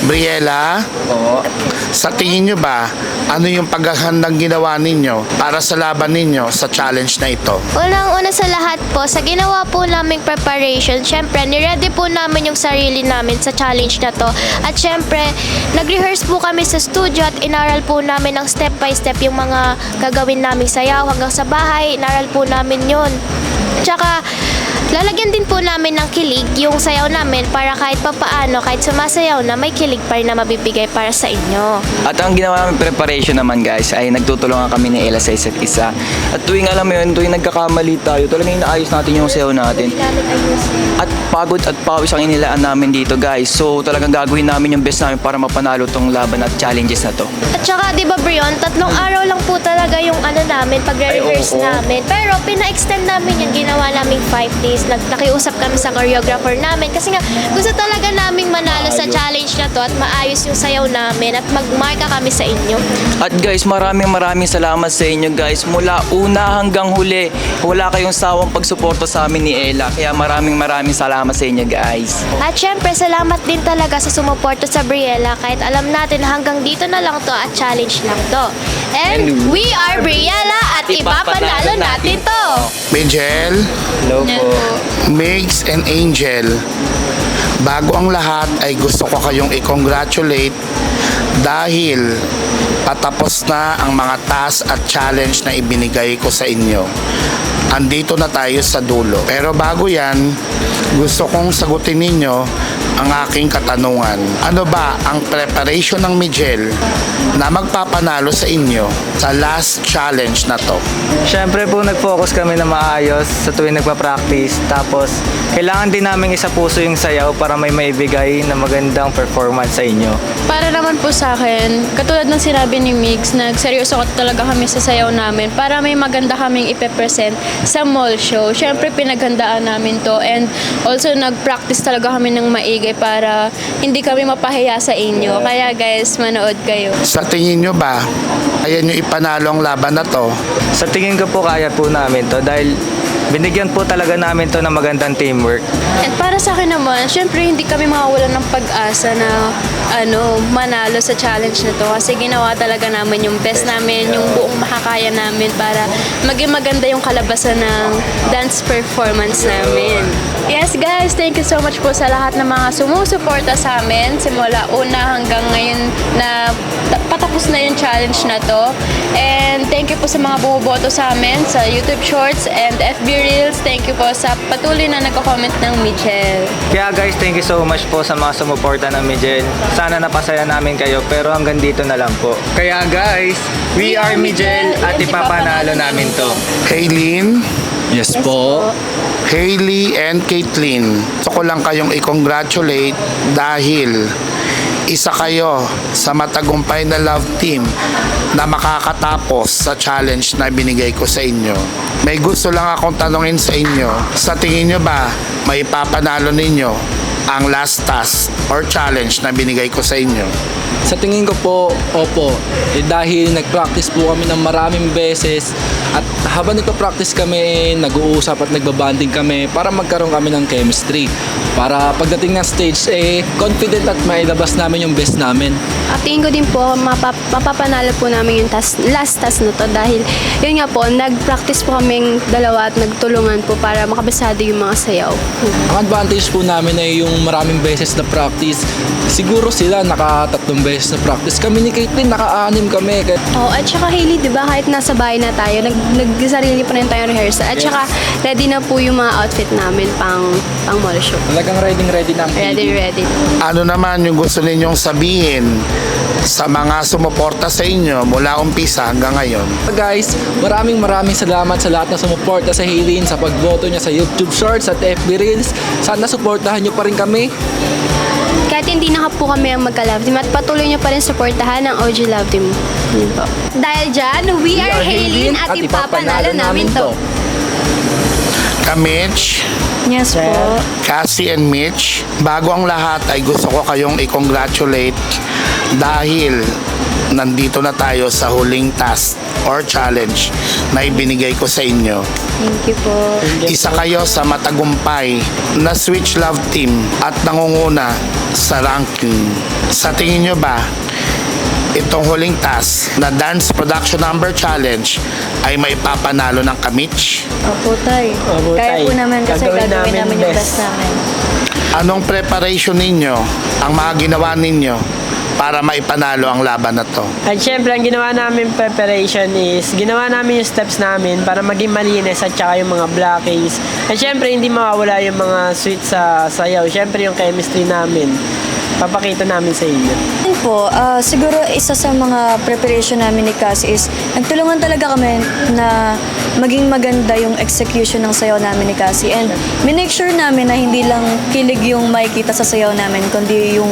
Briella, Oo. sa tingin nyo ba, ano yung paghahandang ginawa ninyo para sa laban ninyo sa challenge na ito? Unang-una sa lahat po, sa ginawa po naming preparation, syempre, niready po namin yung sarili namin sa challenge na to. At syempre, nag-rehearse po kami sa studio at inaral po namin ng step by step yung mga gagawin naming sayaw hanggang sa bahay. Inaral po namin yun. Tsaka, lalagyan din po namin ng kilig yung sayaw namin para kahit papaano, kahit sumasayaw na, may kilig pa rin na mabibigay para sa inyo. At ang ginawa namin preparation naman guys ay nagtutulungan kami ni Ella sa isa't isa. At tuwing alam mo yun, tuwing nagkakamali tayo, talagang inaayos natin yung sayaw natin. At pagod at pawis ang inilaan namin dito guys. So talagang gagawin namin yung best namin para mapanalo tong laban at challenges na to. At saka, di ba Brion, 3 araw lang po talaga yung ano namin, pagre-rehearse Ay, oo. namin. Pero pina-extend namin yung ginawa naming 5 days. Nakiusap kami sa choreographer namin kasi nga gusto talaga naming manalo sa challenge na to at maayos yung sayaw namin at magmarka kami sa inyo. At guys, maraming salamat sa inyo guys. Mula una hanggang huli, wala kayong sawang pagsuporta sa amin ni Ella. Kaya maraming salamat sa inyo guys. At syempre, salamat din talaga sa sumuporta sa Briella kahit alam natin hanggang dito na lang to at challenge lang to. And we are Briella at ipapanalo natin to! Miguel, Hello po. Migs and Angel, bago ang lahat ay gusto ko kayong i-congratulate dahil patapos na ang mga task at challenge na ibinigay ko sa inyo. Andito na tayo sa dulo. Pero bago yan, gusto kong sagutin ninyo ang aking katanungan. Ano ba ang preparation ng Miguel na magpapanalo sa inyo sa last challenge na to? Siyempre po nag-focus kami na maayos sa tuwing nagpa-practice. Tapos kailangan din namin isa puso yung sayaw para may maibigay na magandang performance sa inyo. Para naman po sa akin, katulad ng sinabi ni Migs, nagseryoso talaga kami sa sayaw namin para may maganda kaming ipepresent sa mall show. Siyempre, pinaghandaan namin to and also nag-practice talaga kami ng maigay para hindi kami mapahiya sa inyo. Kaya guys, manood kayo. Sa tingin nyo ba, kaya nyo ipanalo ang laban na to? Sa tingin ko po kaya po namin to dahil binigyan po talaga namin to ng magandang teamwork. And para sa akin naman, syempre hindi kami mawawalan ng pag-asa na manalo sa challenge na to kasi ginawa talaga namin yung best namin, yung buong makakaya namin para maging maganda yung kalabasan ng dance performance namin. Yes guys, thank you so much po sa lahat ng mga sumusuporta sa amin simula una hanggang ngayon na patapos na yung challenge na to. And thank you po sa mga bumuboto sa amin sa YouTube Shorts and FB Reels. Thank you po sa patuloy na nagko-comment ng Michelle. Kaya guys, thank you so much po sa mga sumuporta ng Miguel. Sana napasaya namin kayo pero hanggang dito na lang po. Kaya guys, we are Miguel at ipapanalo namin to. Haylene, Yes po. Hailey and Caitlin, gusto ko lang kayong i-congratulate dahil isa kayo sa matagumpay na love team na makakatapos sa challenge na binigay ko sa inyo. May gusto lang akong tanungin sa inyo. Sa tingin nyo ba, may papanalo ninyo ang last task or challenge na binigay ko sa inyo? Sa tingin ko po, opo. Dahil nag-practice po kami ng maraming beses at habang nagpa-practice kami, nag-uusap at nagbabanding kami para magkaroon kami ng chemistry. Para pagdating ng stage, confident at mailabas namin yung best namin. At tingin ko din po, mapapanalo po namin yung last task na to dahil yun nga po, nag-practice po kaming dalawa at nagtulungan po para makabasado yung mga sayaw. Ang advantage po namin ay yung maraming beses na practice. Siguro sila nakatatlong beses na practice. Kami ni Caitlin, naka-anim kami. Oh, at saka Hailey, di ba, kahit nasa bahay na tayo, nagsarili pa rin tayong rehearsal. At saka, ready na po yung mga outfit namin pang mall show. Talagang ready na ang Ready. Ano naman yung gusto ninyong sabihin sa mga sumuporta sa inyo mula umpisa hanggang ngayon? Guys, maraming salamat sa lahat na sumuporta sa Haylene sa pagboto niya sa YouTube Shorts at FB Reels. Sana suportahan niyo pa rin kami. Kahit hindi na po kami ang magka-love team at patuloy nyo pa rin supportahan ang OG Love Team. Yun po. Dahil dyan, we are Hailene at ipapanalo namin to. Ka-Mitch, Yes po. Cassie and Mitch, bago ang lahat ay gusto ko kayong i-congratulate dahil nandito na tayo sa huling task or challenge na ibinigay ko sa inyo. Thank you po. Isa kayo sa matagumpay na Switch Love Team at nangunguna sa ranking. Sa tingin nyo ba, itong huling task na Dance Production Number Challenge ay maipapanalo ng Kamich? Opo, tay. Kaya po naman kasi gagawin namin yung best namin. Anong preparation ninyo, ang mga ginawa ninyo para maipanalo ang laban na to? At syempre, ang ginawa namin preparation is, ginawa namin yung steps namin para maging malinis at saka yung mga blockings. At syempre, hindi mawawala yung mga sweet sa sayaw. Syempre, yung chemistry namin, papakita namin sa inyo. Yun po, siguro isa sa mga preparation namin ni Cass is nagtulungan talaga kami na maging maganda yung execution ng sayaw namin ni Cassie. And minake sure namin na hindi lang kilig yung makikita sa sayaw namin, kundi yung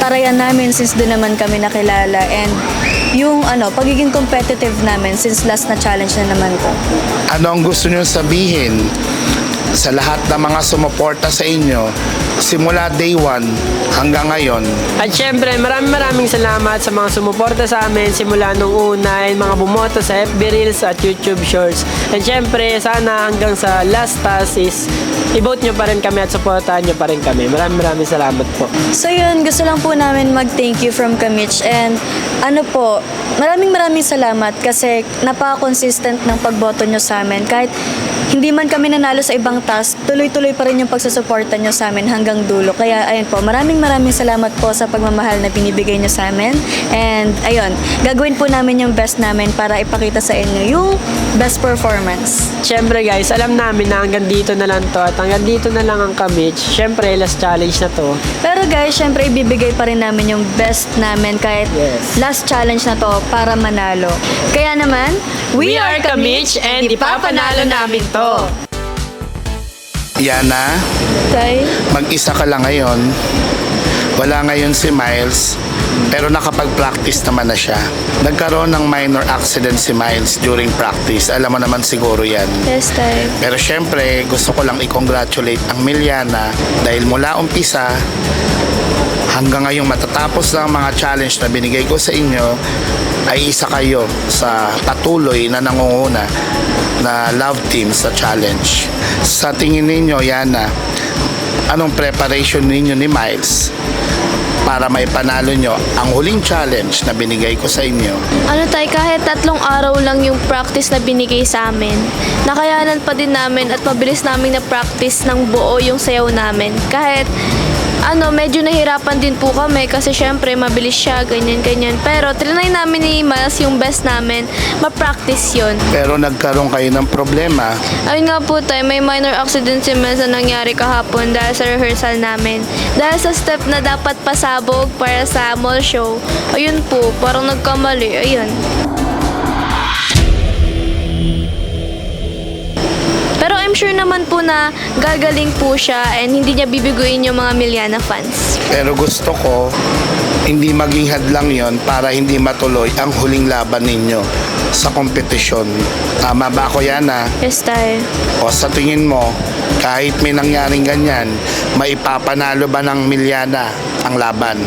tarayan namin since doon naman kami nakilala. And yung pagiging competitive namin since last na challenge na naman to. Ano ang gusto nyo sabihin sa lahat ng mga sumuporta sa inyo simula day 1 hanggang ngayon? At syempre, maraming salamat sa mga sumuporta sa amin simula nung una, and mga bumoto sa FB Reels at YouTube Shorts. And syempre, sana hanggang sa last task is i-vote nyo pa rin kami at supportahan nyo pa rin kami. Maraming salamat po. So yun, gusto lang po namin mag-thank you from Kamich. And maraming salamat kasi napaka-consistent ng pagboto nyo sa amin. Kahit hindi man kami nanalo sa ibang task, tuloy-tuloy pa rin yung pagsusuporta nyo sa amin hanggang dulo. Kaya ayun po, maraming salamat po sa pagmamahal na binibigay nyo sa amin. And ayun, gagawin po namin yung best namin para ipakita sa inyo yung best performance. Syempre guys, alam namin na hanggang dito na lang to at hanggang dito na lang ang Kamich. Syempre, last challenge na to. Pero guys, syempre ibibigay pa rin namin yung best namin kahit last challenge na to para manalo. Kaya naman, We are Kamich and ipapanalo namin to. Yana, Tay, mag-isa ka lang ngayon. Wala ngayon si Miles, pero nakapag-practice naman na siya. Nagkaroon ng minor accident si Miles during practice. Alam mo naman siguro yan. Yes, tay. Pero syempre, gusto ko lang i-congratulate ang Miliana dahil mula umpisa hanggang ngayong matatapos ng mga challenge na binigay ko sa inyo, ay isa kayo sa patuloy na nangunguna na love team sa challenge. Sa tingin ninyo, Yana, anong preparation ninyo ni Miles para maipanalo nyo ang huling challenge na binigay ko sa inyo? Ano tay, kahit 3 araw lang yung practice na binigay sa amin, nakayanan pa din namin at mabilis namin na practice ng buo yung sayaw namin. Kahit medyo nahirapan din po kami kasi syempre mabilis siya, ganyan. Pero trinay namin ni Miles yung best namin, ma-practice yun. Pero nagkaroon kayo ng problema. Ayun nga po tayo, may minor accident si Miles na nangyari kahapon dahil sa rehearsal namin. Dahil sa step na dapat pasabog para sa mall show, ayun po, parang nagkamali, ayun. Pero I'm sure naman po na gagaling po siya and hindi niya bibiguin yung mga Miliana fans. Pero gusto ko, hindi maging hadlang yon para hindi matuloy ang huling laban ninyo sa kompetisyon. Tama ba ako, Yana? Yes, tayo. O sa tingin mo, kahit may nangyaring ganyan, maipapanalo ba ng Miliana ang laban?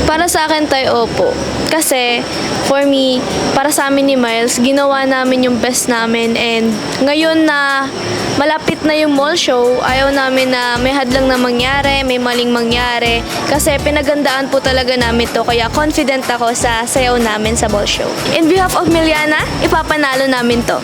Para sa akin tayo, opo. Kasi, for me, para sa amin ni Miles, ginawa namin yung best namin. And ngayon na malapit na yung mall show, ayaw namin na may hadlang na mangyari, may maling mangyari. Kasi pinagandaan po talaga namin to. Kaya confident ako sa sayaw namin sa mall show. In behalf of Miliana, ipapanalo namin to.